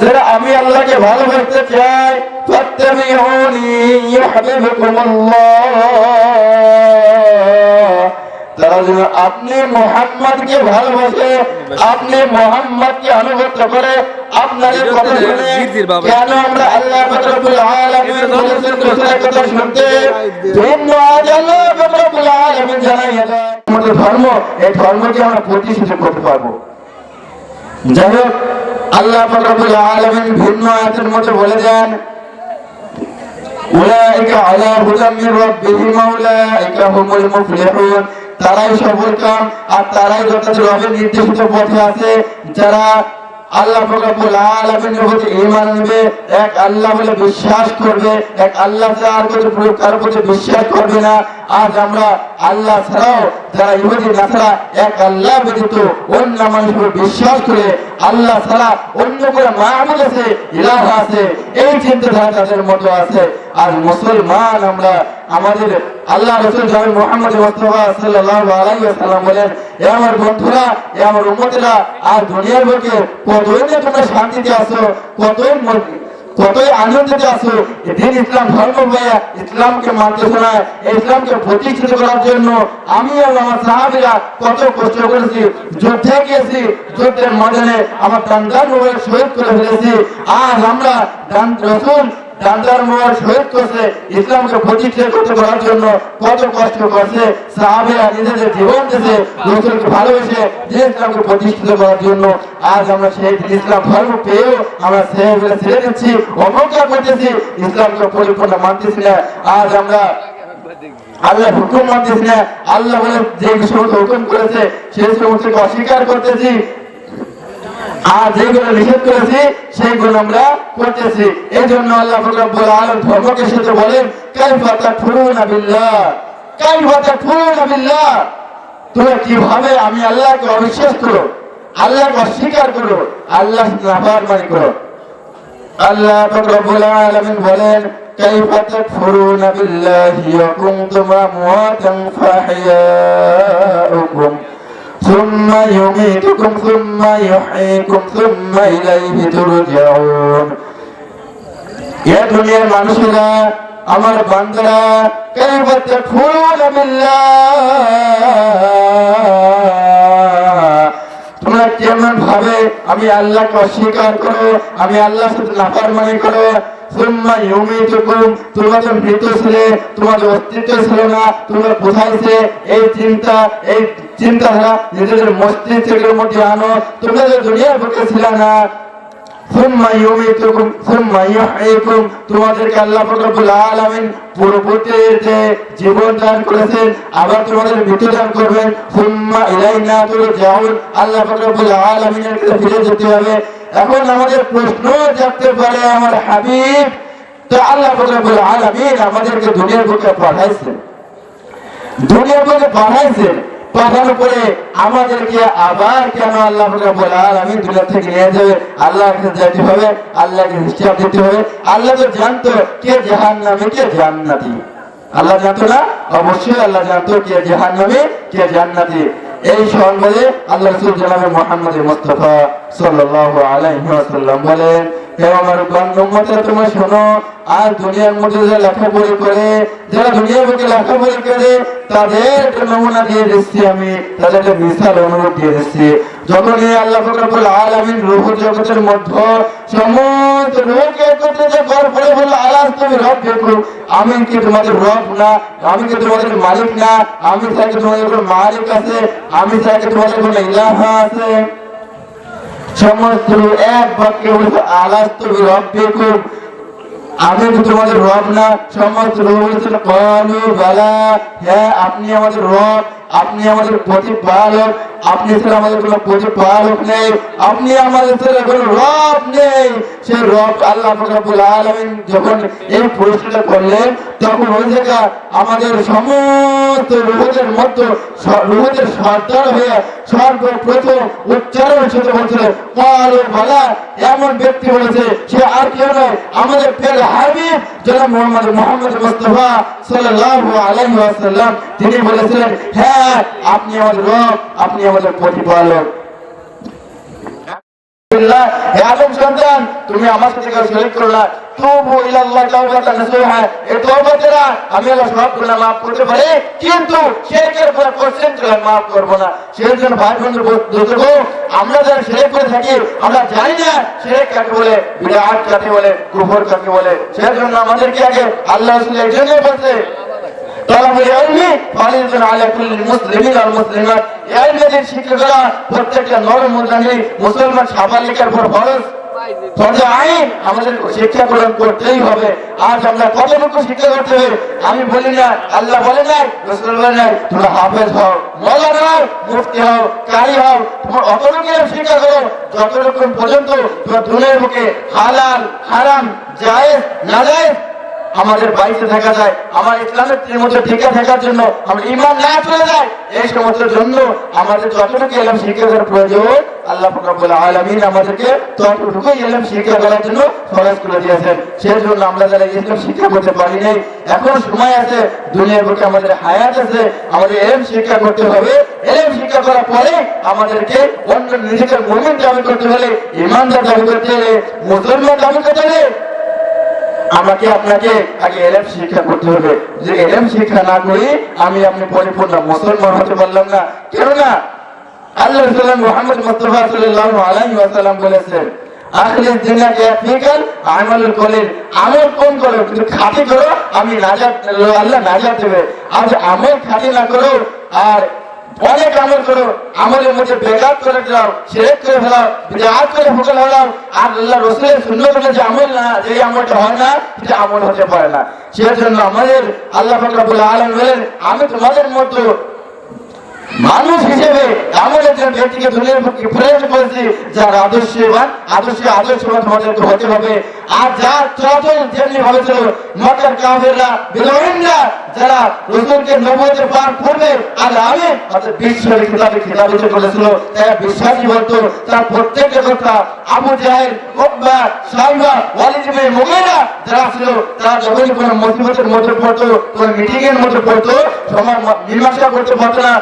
যারা আমি আল্লাহকে ভালোবাসতে চাই ফাত্তাবিউনি ইউহিব্বুকুমুল্লাহ, তারা যেন আপনি মুহাম্মদকে ভালোবাসে, আপনি মুহাম্মদকে অনুগত করে, আপনাদের কথা শুনে। কেন আমরা আল্লাহ রাব্বুল আলামিন বলেছেন রাসূলের কথা শুনতে, ভিন্ন আজ আল্লাহ রাব্বুল আলামিন জানাইয়া দেন আমাদের ধর্ম, এই ধর্মকে আমরা প্রতিষ্ঠিত করতে পারবো। যাই হোক, আল্লাহ রাব্বুল আলামিন ভিন্ন আয়াতের মধ্যে বলে দেন উলাইকা আলা হুদাম মির রাব্বিহিম উলাইকা হুমুল মুফলিহুন, তারাই সফলকাম আর তারাই যথাযথ রবের নির্দেশিত পথে আছে, যারা আল্লাহ রাব্বুল আলামিনের প্রতি ঈমান আনবে, এক আল্লাহ বলে বিশ্বাস করবে, এক আল্লাহ ছাড়া আর কারো প্রতি বিশ্বাস করবে না। আজ আমরা আল্লাহ ছাড়াও যারা ইহুদি নাসারা এক আল্লাহ ব্যতীত অন্য মানুষের বিশ্বাস করে, আল্লাহ ছাড়া অন্য করে মাহবুদ আছে, ইলাহ আছে, এই চিন্তাধারা তাদের মতো আছে। আর মুসলমান আমরা, আমাদের আল্লাহ রাসূল জনাব মুহাম্মদ মুস্তাফা সাল্লাল্লাহু আলাইহি ওয়াসাল্লাম বলেন, এ আমার বন্ধুরা, এ আমার উম্মতেরা, আর দুনিয়ার বুকে কতই না তোমরা শান্তিতে আছো, কতই আনন্দতে আছো, দিন ইসলাম ধর্ম ভাইয়া ইসলামকে মানতেছো না। ইসলামকে প্রতিষ্ঠিত করার জন্য আমি আর আমার সাহাবীরা কত কষ্ট করেছি, যুদ্ধে গিয়েছি, যুদ্ধের ময়দানে আমার ডান্ডার মোবাইল শহীদ করে ফেলেছি। আজ আমরা রাসূল ডান্ডার মোবাইল শহীদ করছে, ইসলামকে প্রতিষ্ঠিত করতে করার জন্য কত কষ্ট করছে, সাহাবীরা নিজেদের জীবন দিয়েছে রাসূলকে ভালোবেসে দিন ইসলামকে প্রতিষ্ঠিত করার জন্য। আজ আমরা সেই ইসলাম ধর্ম পেয়েও আমরা সেগুলো ছেড়ে দিচ্ছি, অবজ্ঞা করতেছি, ইসলামকে পরিপূর্ণ মানতেছি না। আজ আমরা আল্লাহ হুকুম মানতেছি না, আল্লাহ বলে যে সমস্ত হুকুম করেছে সেই সমস্তকে অস্বীকার করতেছি, আর যেগুলো নিষেধ করেছি সেইগুলো আমরা করতেছি। এই জন্য আল্লাহ রাব্বুল আলামিন ধর্মকে সাথে বলেন কাইফা তাকফুরুনা বিল্লাহ, কাইফা তাকফুরুনা বিল্লাহ, তোমরা কিভাবে আমি আল্লাহকে অবিশ্বাস করো, আল্লাহকে অস্বীকার করো, আল্লাহ নাফরমানি করো। আল্লাহ রাব্বুল আলামিন বলেন কাইফা তাকফুরুনা বিল্লাহি ওয়া কুনতুম আমওয়াতান ফাহিয়াউকুম সুম্মা ইউমীতুকুম সুম্মা ইউহয়ীকুম সুম্মা ইলাইহি তুরজাউন। এ দুনিয়ার মানুষেরা, আমার বান্দারা, কাইফা তাকফুরুনা বিল্লাহ, তোমরা কেমন ভাবে আমি আল্লাহকে অস্বীকার করো, আমি আল্লাহর সাথে নাফরমানি করো। সুম্মা ইউমীতুকুম, তোমরা তো মৃত ছিলে, তোমাদের অস্তিত্ব ছিল না, তোমরা কোথায় ছিলে এই চিন্তাধারা নিজেদের মস্তিষ্কের মধ্যে আনো, তোমরা যে দুনিয়ার বুকে ছিল না। সুম্মা ইউমীতুকুম সুম্মা ইউহয়ীকুম, তোমাদেরকে আল্লাহ রাব্বুল আলামিন পূর্ববর্তীতে জীবন দান করেছেন, আবার তোমাদের মৃত্যু দান করবেন। সুম্মা ইলাইনা তুরজাউন, আল্লাহ রাব্বুল আলামিনের কাছে ফিরে যেতে হবে। এখন আমাদের প্রশ্ন জাগতে পারে, আমার হাবিব তো আল্লাহ রাব্বুল আলামিন আমাদেরকে দুনিয়ার বুকে পাঠাইছেন, দুনিয়ার বুকে পাঠাইছেন, পাঠানোর পরে আমাদেরকে আবার কেন আল্লাহ রাব্বুল আলামিন দুনিয়া থেকে নিয়ে যাবে? আল্লাহর কাছে যেতে হবে, আল্লাহকে হিসাব দিতে হবে। আল্লাহ তো জানতো কে জাহান্নামী কে জান্নাতি, আল্লাহ জানতো না? অবশ্যই আল্লাহ জানতো কে জাহান্নামী কে জান্নাতি। এই সম্বন্ধে আল্লাহ রাসূল জনাবে মুহাম্মদ মুস্তাফা সাল্লাল্লাহু আলাইহি ওয়াসাল্লাম বলেন, হে আমার উম্মতেরা তোমরা শোনো, আর দুনিয়ার মধ্যে যারা লেখাপড়া করে, যারা দুনিয়ার বুকে লেখাপড়া করে, তাদের একটা নমুনা দিয়ে দিচ্ছি আমি, তাদের একটা মিসাল অনুরূপ দিয়ে দিচ্ছি। যখন এই আল্লাহ রাব্বুল আলামিন রূহ জগতের মধ্যে সমস্ত রূহকে একত্রিত করার পরে বলল আলাস্তু বিরাব্বিকুম, আমি কি তোমাদের রব না, আমি কি তোমাদের মালিক না, আমি ছাড়া কি তোমাদের কোনো মালিক আছে, আমি ছাড়া কি তোমাদের কোনো ইলাহ আছে? সমস্ত এক বাক্যে বলছে আলাস্তু বিরাব্বিকুম, আমি কি তোমাদের রব না? সমস্ত রূহ বলেছিল ক্বালু বালা, হ্যাঁ আপনি আমাদের রব, আপনি আমাদের প্রতিপালক, আপনি ছাড়া আমাদের কোনো প্রতিপালক নেই, আপনি আমাদের ছাড়া কোনো রব নেই। সেই রব আল্লাহ রাব্বুল আলামিন যখন এই প্রশ্নটা করলেন, তখন ওই জায়গা আমাদের সমস্ত রূহদের মধ্যে রূহদের সর্দার হয়ে সর্বপ্রথম উচ্চারণ সাথে বলছিল ক্বালু বালা, এমন ব্যক্তি বলেছে সে আর কেউ নয়, আমাদের প্রিয় হাবিব জনাব মুহাম্মদ মুস্তাফা সাল্লাল্লাহু আলাইহি ওয়াসাল্লাম। তিনি বলেছিলেন হ্যাঁ আপনি আমাদের রব, আপনি আমাদের প্রতিপালক। বিল্লাহ, হে আদম সন্তান তুমি আমার সাথে কারো শরীক করো না। তুবু ইলাল্লাহ তাওবাতান নাসুহা, এই তওবা দ্বারা আমি আল্লাহ সব গুনাহ maaf করতে পারি, কিন্তু শিরকের উপর কোশ্চেন করে maaf করব না। সেই জন্য ভাই বন্ধু বুঝুন, আমরা যারা শিরক করে থাকি আমরা জানি না শিরক কাকে বলে, বিদআত কাকে বলে, কুফর কাকে বলে। সেই জন্য আমাদেরকে আগে আল্লাহ রাসূল এই জন্য বলছে তালাবুল ইলমি ফারিদাতুন আলা কুল্লি মুসলিমিন ওয়াল মুসলিমাত, ইলমের শিক্ষা করা প্রত্যেকটা নর মুসলিম মুসলমান সাবালিকের উপর ফরজ। আমাদের শিক্ষা গ্রহণ করতেই হবে। আজ আমরা কতটুকু শিক্ষা করতে হবে আমি বলি না, আল্লাহ বলে নাই, রাসূল বলে নাই তোমরা হাফেজ হও, মাওলানা হও, মুফতি হও, কারি হও, তোমার অতটুকু শিক্ষা করো যতটুকু পর্যন্ত তোমার দুনিয়ার বুকে হালাল হারাম জায়েজ নাজায়েজ আমাদের বাইরে থাকা যায়, আমার ইসলামের মধ্যে টিকে থাকার জন্য, আমরা ঈমান না চলে যায়, এই সমস্ত জন্য আমাদের যতটুকু ইলম শিক্ষা করার প্রয়োজন আল্লাহ রাব্বুল আলামিন আমাদেরকে ততটুকু ইলম শিক্ষা করার জন্য ফরজ করে দিয়েছেন। সেই জন্য আমরা যারা ইলম শিক্ষা করতে পারি নাই, এখন সময় আছে, দুনিয়ার বুকে আমাদের হায়াত আছে, আমাদের ইলম শিক্ষা করতে হবে। ইলম শিক্ষা করার পরে আমাদেরকে অন্য নিজেকে মুমিন দাবি করতে হলে, ঈমানদার দাবি করতে হলে, মুসলমান দাবি করতে হলে আমাকে আপনাকে আগে ইলম শিক্ষা করতে হবে। যে ইলম শিক্ষা না করি আমি আপনি পরিপূর্ণ মুসলমান হতে পারলাম না। কেননা আল্লাহ রাসূল মুহাম্মদ মুস্তাফা সাল্লাল্লাহু আলাইহি ওয়াসাল্লাম বলেছেন, আখলিস দিনাকে ফিকাল আমালুল কলিল, আমল কম করো কিন্তু খাঁটি করো, আমি নাজাত আল্লাহ নাজাত দেবে। আর আমল খাঁটি না করো আর অনেক আমল করো, আমলের মধ্যে বেদাত করে দাও, শিরক করে ফেলাও, বিদআত করে ফেলাও, আর আল্লাহ রাসূলের সুন্নাত অনুযায়ী যে আমল না, যে আমলটা হয় না সেটা আমল হতে পারে না। সেই জন্য আমাদের আল্লাহ পাক রব্বুল আলামিন বলেন, আমি তোমাদের মতো মানুষ হিসেবে এমন একজন ব্যক্তিকে দুনিয়ার বুকে প্রেরণ করেছি যার আদর্শবান তোমাদেরকে হতে হবে। আর যার চলাচল যেমনি ভাবে ছিল মক্কার কাফেররা বিদঈনরা যারা রাসূলকে নবুয়তের পার করবে আর আমি অর্থাৎ বিশ্বের কিতাবে করেছিল, তারা বিশ্বাসী বলতো। তার প্রত্যেকটা কথা আবু জাহেল, উতবা, সাইবা, ওয়ালিদ ইবনে মুগীরা যারা ছিল, তারা যখন কোনো মুসিবতের মধ্যে পড়তো, কোনো মিটিং এর মধ্যে পড়তো, মীমাংসা করতে পারতো না,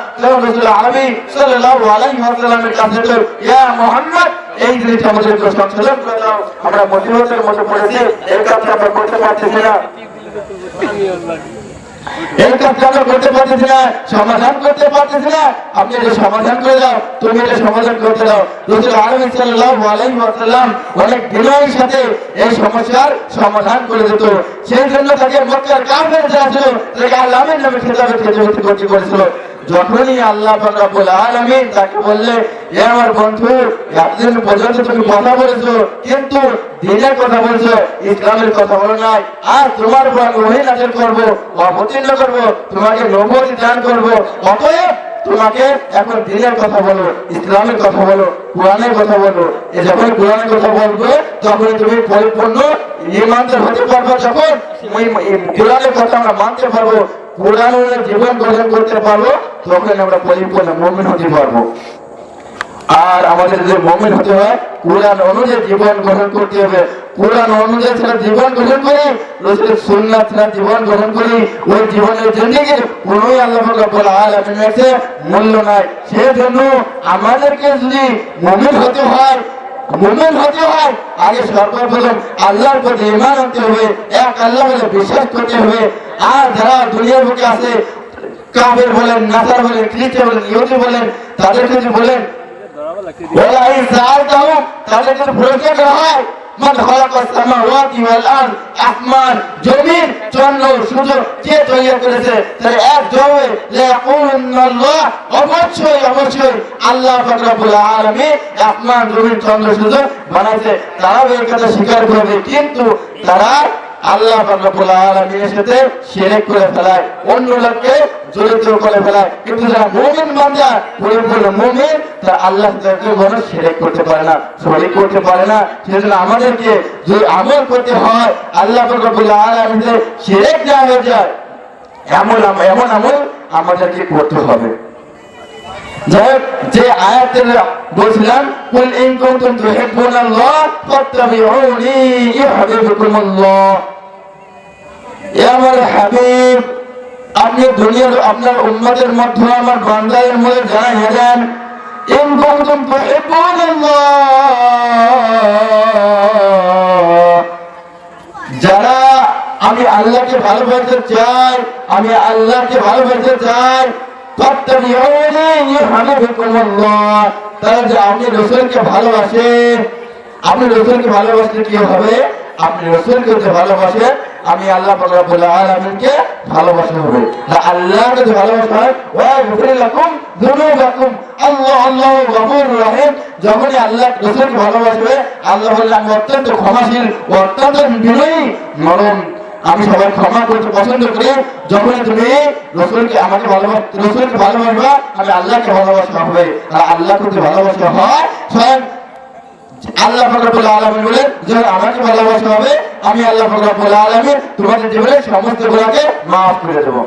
রাসূল আরবি সাল্লাল্লাহু আলাইহি ওয়াসাল্লামের কাছে তো ইয়া মুহাম্মদ এই জিনিস আমাদের সংশোধন করে দাও, আমরা মুসিবতের মধ্যে পড়েছি, এই কাজটা আমরা করতে পারতেছি না, এই কাজটা আমরা করতে পারতেছি না, সমাধান করতে পারতেছি না, আপনি এটা সমাধান করে দাও, তুমি এটা সমাধান করতে দাও। রাসূল আরবি সাল্লাল্লাহু আলাইহি ওয়াসাল্লাম অনেক বিনয়ের সাথে এই সমস্যার সমাধান করে দিত। সেই জন্য তাকে মক্কার কাফের যারা ছিল তাকে আল্লাহর নামে খেতাবে করেছিল। যখনই আল্লাহ পাক রব্বুল আলামিন তাকে বললে, এ আমার বন্ধু এতদিন পর্যন্ত তুমি কথা বলেছো কিন্তু দ্বীনের কথা বলছো, ইসলামের কথা বলো নাই, আর তোমার উপর আমি ওহী নাযিল করবো, অবতীর্ণ করবো, তোমাকে নবুয়ত দান করবো, অতএব তোমাকে এখন দ্বীনের কথা বলো, ইসলামের কথা বলো, কোরআনের কথা বলো। যখন কোরআনের কথা বলবো তখন তুমি পরিপূর্ণ ঈমানদার হতে পারবে। যখন কোরআনের কথা আমরা মানতে পারবো, কোরআন অনুযায়ী জীবন গঠন করতে পারবো, তখন আমরা পরিপূর্ণ মুমিন হতে পারবো। আর আমাদের যে মুমিন হতে হয় কোরআন অনুযায়ী জীবন গ্রহণ করতে হবে। কোরআন অনুযায়ী ছাড়া জীবন গ্রহণ করি, রাসূলের সুন্নাত ছাড়া জীবন গ্রহণ করি, ওই জীবনের জিন্দেগির কোনোই আল্লাহ রাব্বুল আলামিনের কাছে মূল্য নাই। সেই জন্য আমাদেরকে যদি মুমিন হতে হয় আগে সর্বপ্রথম আল্লাহর প্রতি ঈমান আনতে হবে, এক আল্লাহ বলে বিশ্বাস করতে হবে। আর যারা দুনিয়ার বুকে আছে, কাফের বলেন, নাসার বলেন, খ্রিস্টান বলেন, ইহুদি বলেন, তাদেরকে যদি বলেন ওলা ইনসাআলতাহুম, তাদের যদি প্রশ্ন করা হয় মান খালাকাস সামাওয়াতি ওয়াল আরদ, আসমান জমিন চন্দ্র সূর্য কে তৈরি করেছে, তাহলে এক জবাবে লা ইয়াকুলুনাল্লাহ, অবশ্যই আল্লাহ পাক রব্বুল আলামিন আসমান জমিন চন্দ্র সূর্য বানাইছে। তারা এই কথা স্বীকার করবে, কিন্তু তারা আল্লাহ পাক রব্বুল আলামিনের সাথে শিরক করে ফেলায়, অন্য লোককে জড়িত করে ফেলায়। কিন্তু যারা মুমিন বান্দা, পরিপূর্ণ মুমিন, তারা আল্লাহর সাথে কোনো শিরক করতে পারে না, শরীক করতে পারে না। সেজন্য আমাদেরকে যদি আমল করতে হয় আল্লাহ পাক রব্বুল আলামিনের শিরক না হয়ে যায় এমন আমল আমাদেরকে করতে হবে। যাই হোক, যে আয়াতের বলছিলাম, কুল ইন কুনতুম তুহিব্বুনাল্লাহ ফাত্তাবিউনি ইউহিব্বুকুমুল্লাহ, এ আমার হাবিব আপনি দুনিয়ার আপনার উম্মতের মধ্যে আমার বান্দাদের মধ্যে জানিয়ে দেন, ইন কুনতুম তুহিব্বুনাল্লাহ, আমি আল্লাহকে ভালোবাসতে চাই, আমি আল্লাহকে ভালোবাসতে চাই, ফাত্তাবিউনি ইউহিব্বুকুমুল্লাহ। তাহলে যে আপনি রাসূলকে ভালোবাসেন, আপনি রাসূলকে ভালোবাসলে কি হবে? আপনি রাসূলকে যদি ভালোবাসেন, আমি আল্লাহ পাক রব্বুল আলামিনকে ভালোবাসা হবে। আল্লাহকে যদি ভালোবাসা হয়, ওয়া ইয়াগফির লাকুম যুনুবাকুম, আল্লাহ আল্লাহ গফুরুর রহিম। যখনই আল্লাহ রাসূলকে ভালোবাসবে, আল্লাহ বললেন আমি অত্যন্ত ক্ষমাশীল, অত্যন্ত বিনয়ী, নরম, আমি সবাই ক্ষমা করতে পছন্দ করি। যখনই তুমি রাসূলকে আমাকে রাসূলকে ভালোবাসবা, আমি আল্লাহকে ভালোবাসা হবে। আর আল্লাহকে যদি ভালোবাসা হয়, স্বয়ং আল্লাহ পাক রব্বুল আলামিন বলেন যে আমাকে ভালোবাসা হবে, আমি আল্লাহ পাক রব্বুল আলামিন তোমাদের জীবনের সমস্ত গুনাহকে maaf করে দেব।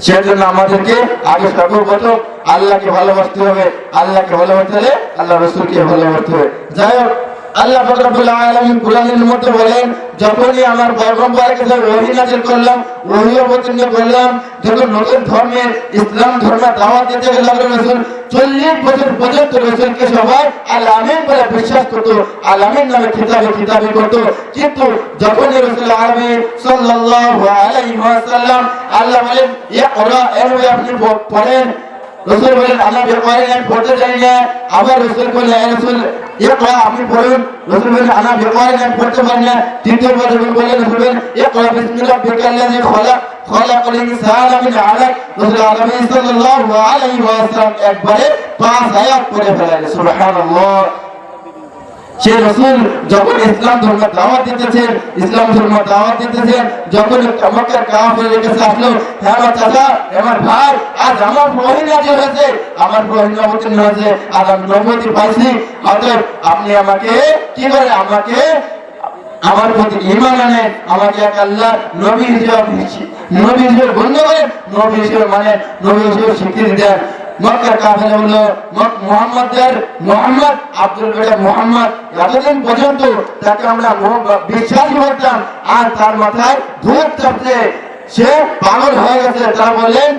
সেজন্য আমাদেরকে আগে সর্বপ্রথম আল্লাহকে ভালোবাসতে হবে। আল্লাহকে ভালোবাসতে হলে আল্লাহ রাসূলকে ভালোবাসতে হবে। যাই হোক, আল্লাহ পাক রব্বুল আলামিন কুরআনের মধ্যে বলেন, যখনই আমার পয়গম্বরের কাছে ওহী নাযিল করলাম, ওহী অবতীর্ণ করলাম, যখন নতুন ধর্মের ইসলাম ধর্মে দাওয়াত দিতে গেলাম, রাসূল 40 বছর পর্যন্ত রাসূলকে সবাই আল আমিন বলে বিশ্বাস করত, আল আমিন নামে খিতাবি করত। কিন্তু যখনই রাসূল আরবি সাল্লাল্লাহু আলাইহি ওয়াসাল্লাম আল্লাহ বলেন ইকরা, এর আপনি পড়েন, রাসূল বলেন আমি আমি পড়তে জানি না। আবার রাসূল বলেন রাসূল ইকরা, আপনি পড়ুন। রাসূল বলেন আমি পড়তে পারি না। তৃতীয়বার রাসূল বলেন ইকরা বিসমি রাব্বিকাল্লাযী খালাক, খালাকাল ইনসানা মিন আলাক। রাসূল আরবি সাল্লাল্লাহু আলাইহি ওয়াসাল্লাম একবারে 5 আয়াত পড়ে ফেলেন। সুবহানাল্লাহ। সে রাসূল যখন ইসলাম ধর্ম দাওয়াত দিতেছেন, যখন মক্কার কাফেরদের কাছে আসলো, হ্যাঁ আমার চাচা, আমার ভাই, আজ আমার ওহী নাযিল হয়েছে, আমার ওহী অবতীর্ণ হয়েছে, আজ আমি নবুয়ত পাইছি, অতএব আপনি আমাকে কি করে, আমাকে আমার প্রতি ঈমান আনেন, আমাকে এক আল্লাহ নবী হিসেবে গণ্য করেন, নবী হিসেবে স্বীকৃতি দেন। মক্কার কাফের হলো মোহাম্মদ আব্দুল কাদের মোহাম্মদ, এতদিন পর্যন্ত তাকে আমরা বিশ্বাস করতাম, আর তার মাথায় ধূপ চাপছে, সে পাগল হয়ে গেছে। তারা বললেন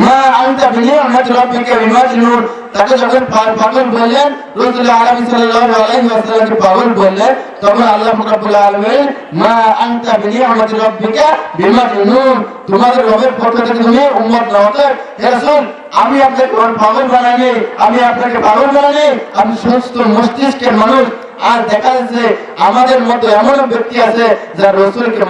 মা আনতা বিনিআমাতি রাব্বিকা বিমাজনুন। তাকে যখন পাগল বললেন, রাসূল আরবি সাল্লাল্লাহু আলাইহি ওয়াসাল্লামকে পাগল বললেন, তখন আল্লাহ রাব্বুল আলামিন মা আনতা বিনিআমাতি রাব্বিকা বিমাজনুন, তোমাদের রবের পক্ষ থেকে তুমি উম্মত নও। হে রাসূল, আমি আপনাকে পাগল বানাইনি, আমি সুস্থ মস্তিষ্কের মানুষ। আর দেখা যাচ্ছে আমাদের মধ্যে এমন ব্যক্তি আছে যারা রাসূলকে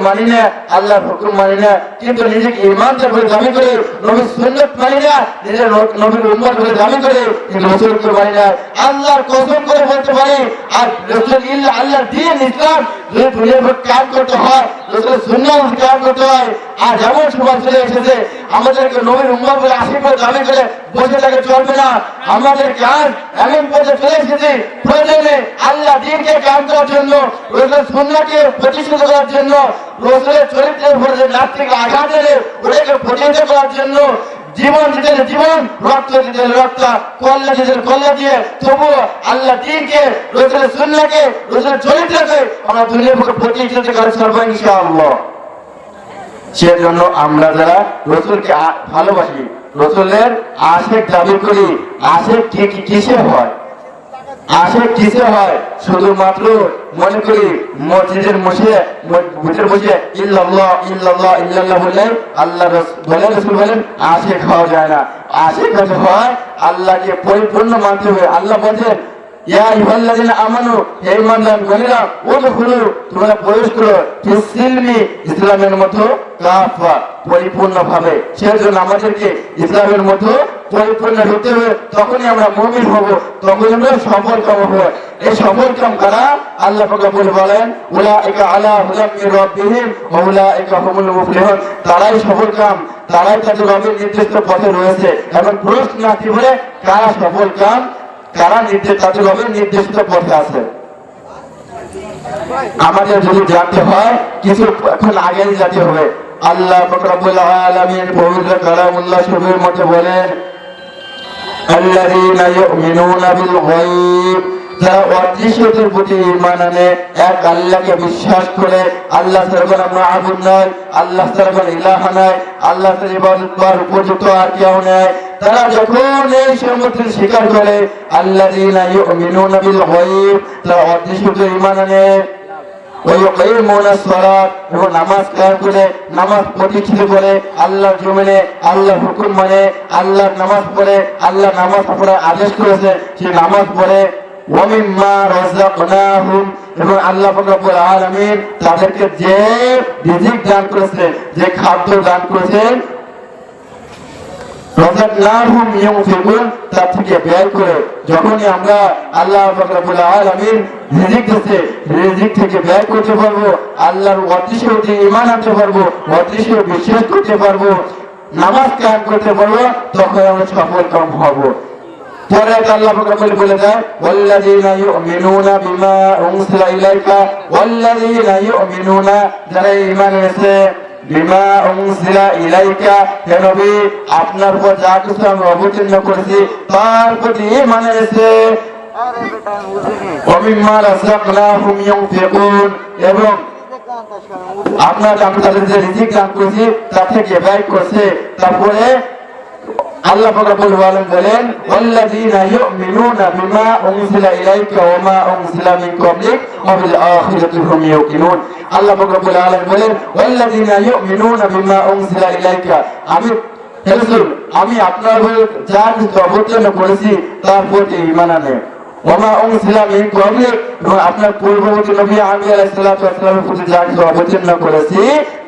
মানি না, আল্লাহর হুকুম মানি না, কিন্তু নিজেকে ঈমানদার বলে দাবি করে, নবীর সুন্নাত মানি না, নিজের নবীর উম্মত বলে দাবি করে, কিন্তু রাসূলকে মানি না। আল্লাহর কসম করে বলতে পারি, আর রাসূল আল্লাহর দ্বীন ইসলাম যদি দুনিয়ার উপর কায়েম করতে হয়, রাসূলের সুন্নাত কায়েম করতে হয়। আর এমন সময় চলে এসেছে আমাদেরকে নবীর উম্মত বলে আশীর্বাদ দাবি করে বসে থাকলে চলবে না। আমাদের কাজ এমন পর্যায়ে চলে এসেছে, প্রয়োজনে আল্লাহ দ্বীনকে কায়েম করার জন্য, রাসূলের সুন্নাহকে প্রতিষ্ঠিত করার জন্য, রাসূলের চরিত্রের উপর যে নাস্তিক আঘাত এলে ওটাকে প্রতিষ্ঠিত করার জন্য জীবন দিতে জীবন, রক্ত দিতে রক্ত, কল্লা দিতে কল্লা দিয়ে, তবুও আল্লাহ দ্বীনকে, রাসূলের সুন্নাহকে, রাসূলের চরিত্রকে আমরা দুনিয়ার বুকে প্রতিষ্ঠিত করে ছাড়বো ইনশাআল্লাহ। সেজন্য আমরা যারা রাসূলকে ভালোবাসি, রাসূলের আশিক দাবি করি, আশিক কিসে হয়? আশিক কিসে হয়? শুধুমাত্র মনে করি মসজিদের বসে ইল্লাল্লাহ ইল্লাল্লাহ ইল্লাল্লাহ বলে আল্লাহ বলেন, রাসূল বলেন আশিক হওয়া যায় না। আশিক হতে হয় আল্লাহকে পরিপূর্ণ মানতে হবে। আল্লাহ বলেন ইয়া আইয়ুহাল্লাযিনা আমানু, হে ঈমানদারগণেরা, উদখুলু, তোমরা প্রবেশ করো, ফিস-সিলমি, ইসলামের মধ্যে কাফা, পরিপূর্ণভাবে। সেজন্য আমাদেরকে ইসলামের মধ্যে পরিপূর্ণ হতে হবে, তখনই আমরা মুমিন হব, তখনই আমরা সফলকাম হব। এই সফলকাম কারা? আল্লাহ পাক বলেন উলাইকা আলা হুদাম মির রাব্বিহিম ওয়া উলাইকা হুমুল মুফলিহুন। তারাই সফলকাম, তারাই তাদের রবের নির্দিষ্ট পথে রয়েছে। এখন প্রশ্ন আসছে বলে কারা সফলকাম, কারা তাদের রবের নির্দিষ্ট পথে আছে? আমাদের যদি জানতে হয়, কিছু এখন আগে জানতে হবে। আল্লাহ পাক রব্বুল আলামিন পবিত্র কালামুল্লাহ শরীফের মধ্যে বলেন আল্লাযীনা ইউমিনুনা বিল গায়ব, যারা অদৃশ্যের প্রতি ঈমান আনে, এক আল্লাহকে বিশ্বাস করে, আল্লাহ ছাড়া কোনো মাবুদ নাই, আল্লাহ ছাড়া কোনো ইলাহ নাই, আল্লাহ ছাড়া ইবাদত করার উপযুক্ত আর কেউ নেই, তারা যখন এই সম্পদের স্বীকার করে, আল্লাযীনা ইউমিনুনা বিল গায়ব, যারা অদৃশ্যের ঈমান আনে, এবং নামাজ কায়েম করে নামাজ প্রতিষ্ঠিত করে আল্লাহর জমিনে আল্লাহর হুকুম মানে আল্লাহর নামাজ পড়ে আল্লাহ নামাজ পড়ার আদেশ করেছে সেই নামাজ পড়ে ওয়ামিম্মা রাযাকনাহুম এবং আল্লাহ পাক রব্বুল আলামিন তাদেরকে যে রিজিক দান করেছে যে খাদ্য দান করেছেন রাযাকনাহুম ইউনফিকুন তার থেকে ব্যয় করে যখনই আমরা আল্লাহ পাক রব্বুল আলামিন রিজিক দিয়েছে রিজিক থেকে ব্যয় করতে পারবো আল্লাহর অদৃশ্য প্রতি ঈমান আনতে পারবো অদৃশ্য বিশ্বাস করতে পারবো নামাজ কায়েম করতে পারবো তখন আমরা সফলকাম হব। পরে আল্লাহ পাক রব্বুল বলে দেয় ওয়াল্লাযীনা ইউমিনুনা বিমা উনজিলা ইলাইকা ওয়াল্লাযীনা ইউমিনুনা যারা ঈমান এনেছে বিমা উনজিলা ইলাইকা হে নবী আপনার উপর যা কিছু আমি অবতীর্ণ করেছি তার প্রতি ঈমান এনেছে ওয়া মিম্মা রাযাকনাহুম ইউনফিকুন এবং আপনার আমি তাদের যে রিজিক দান করেছি তা থেকে ব্যয় করছে। তারপরে আল্লাহ পাক রব্বুল আলামিন বলেন ওয়াল্লাযীনা ইউমিনুনা বিমা উনজিলা ইলাইকা ওয়া মা উনজিলা মিন ক্বাবলিক ওয়া বিল আখিরাতি হুম ইউকিনুন। আল্লাহ পাক রব্বুল আলামিন বলেন ওয়াল্লাযীনা ইউমিনুনা বিমা উনজিলা ইলাইকা আমি আপনার যা কিছু অবতীর্ণ করেছি তার প্রতি ঈমান আনে ওয়া মা উনজিলা মিন ক্বাবলিক এবং আপনার পূর্ববর্তী নবী আমির আলাইহিস সালাতু ওয়াস সালামের প্রতি যা কিছু অবতীর্ণ করেছি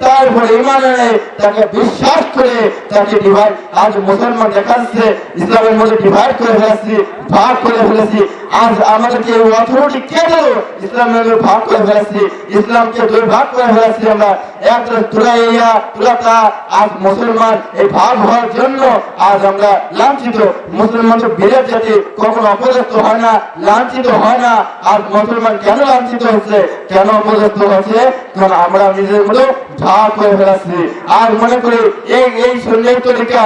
তার উপরে ঈমান আনে তাকে বিশ্বাস করে তাকে ডিভাইড আজ মুসলমান দেখাচ্ছে ইসলামের মধ্যে ডিভাইড করে ফেলেছি ভাগ করে ফেলেছি আজ আমাদেরকে অথরিটি কে দিল ইসলামের ভাগ করে ফেলেছি ইসলামকে দুই ভাগ করে ফেলেছি আমরা এক তুলাইয়া তুলাতা আজ মুসলমান এই ভাগ হওয়ার জন্য আজ আমরা লাঞ্ছিত মুসলমান তো বিরাট জাতি কখনো অপদস্থ হয় না লাঞ্ছিত হয় না আজ মুসলমান কেন লাঞ্ছিত হচ্ছে কেন অপদস্থ হচ্ছে কারণ আমরা নিজের মতো ভাগ করে ফেলেছি আর মনে করি এই সুন্নাত তরিকা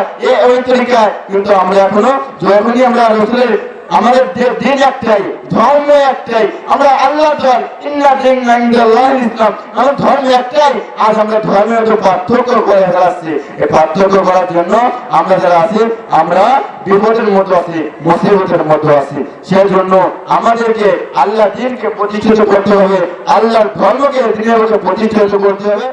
ওই তরিকা কিন্তু আমরা এখনো যখনই আমরা রাসূলের আমাদের দিন একটাই ধর্ম একটাই আমরা আল্লাহ দল ইন্না দীনা ইনদাল্লাহিল ইসলাম আমাদের ধর্ম একটাই আজ আমরা ধর্মের মধ্যে পার্থক্য করে ফেলাচ্ছি এই পার্থক্য করার জন্য আমরা যারা আছি আমরা বিপদের মধ্যে আছি মুসিবতের মধ্যে আছি সেই জন্য আমাদেরকে আল্লাহ দ্বীনকে প্রতিষ্ঠিত করতে হবে আল্লাহর ধর্মকে দিনের মধ্যে প্রতিষ্ঠিত করতে হবে।